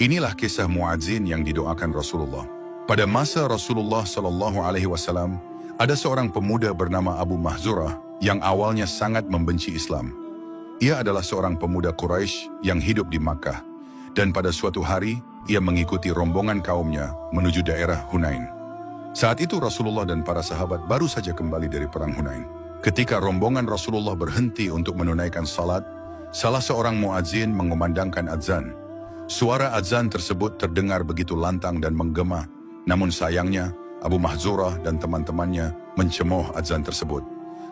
Inilah kisah muadzin yang didoakan Rasulullah. Pada masa Rasulullah SAW, ada seorang pemuda bernama Abu Mahzurah yang awalnya sangat membenci Islam. Ia adalah seorang pemuda Quraisy yang hidup di Makkah, dan pada suatu hari ia mengikuti rombongan kaumnya menuju daerah Hunain. Saat itu Rasulullah dan para sahabat baru saja kembali dari perang Hunain. Ketika rombongan Rasulullah berhenti untuk menunaikan salat, salah seorang muadzin mengumandangkan azan. Suara azan tersebut terdengar begitu lantang dan menggema, namun sayangnya Abu Mahzurah dan teman-temannya mencemooh azan tersebut.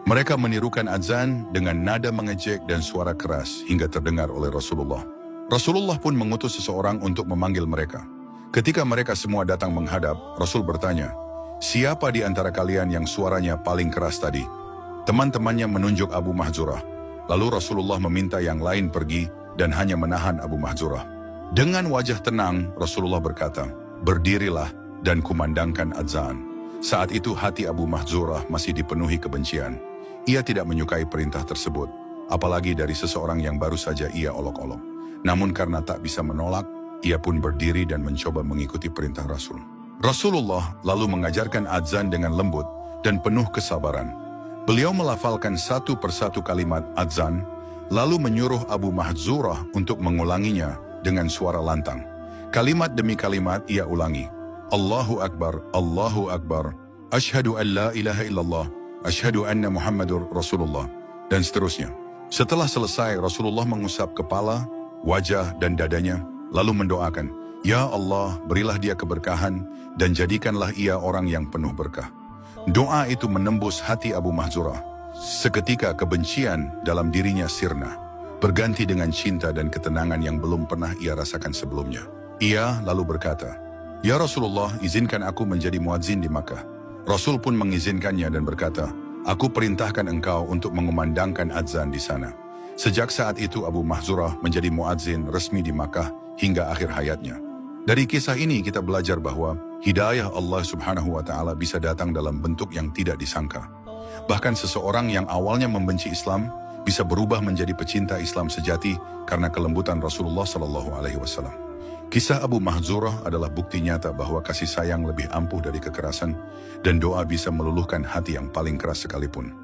Mereka menirukan azan dengan nada mengejek dan suara keras hingga terdengar oleh Rasulullah. Rasulullah pun mengutus seseorang untuk memanggil mereka. Ketika mereka semua datang menghadap, Rasul bertanya, "Siapa di antara kalian yang suaranya paling keras tadi?" Teman-temannya menunjuk Abu Mahzurah. Lalu Rasulullah meminta yang lain pergi dan hanya menahan Abu Mahzurah. Dengan wajah tenang, Rasulullah berkata, "Berdirilah dan kumandangkan azan." Saat itu hati Abu Mahzurah masih dipenuhi kebencian. Ia tidak menyukai perintah tersebut, apalagi dari seseorang yang baru saja ia olok-olok. Namun karena tak bisa menolak, ia pun berdiri dan mencoba mengikuti perintah Rasul. Rasulullah lalu mengajarkan azan dengan lembut dan penuh kesabaran. Beliau melafalkan satu persatu kalimat azan, lalu menyuruh Abu Mahzurah untuk mengulanginya dengan suara lantang. Kalimat demi kalimat ia ulangi. Allahu Akbar, Asyhadu an la ilaha illallah, Asyhadu anna Muhammadur Rasulullah, dan seterusnya. Setelah selesai, Rasulullah mengusap kepala, wajah, dan dadanya, lalu mendoakan, "Ya Allah, berilah dia keberkahan, dan jadikanlah ia orang yang penuh berkah." Doa itu menembus hati Abu Mahzurah. Seketika kebencian dalam dirinya sirna, berganti dengan cinta dan ketenangan yang belum pernah ia rasakan sebelumnya. Ia lalu berkata, "Ya Rasulullah, izinkan aku menjadi muadzin di Makkah." Rasul pun mengizinkannya dan berkata, "Aku perintahkan engkau untuk mengumandangkan azan di sana." Sejak saat itu Abu Mahzurah menjadi muadzin resmi di Makkah hingga akhir hayatnya. Dari kisah ini kita belajar bahwa hidayah Allah Subhanahu wa Ta'ala bisa datang dalam bentuk yang tidak disangka. Bahkan seseorang yang awalnya membenci Islam bisa berubah menjadi pecinta Islam sejati karena kelembutan Rasulullah SAW. Kisah Abu Mahzurah adalah bukti nyata bahwa kasih sayang lebih ampuh dari kekerasan, dan doa bisa meluluhkan hati yang paling keras sekalipun.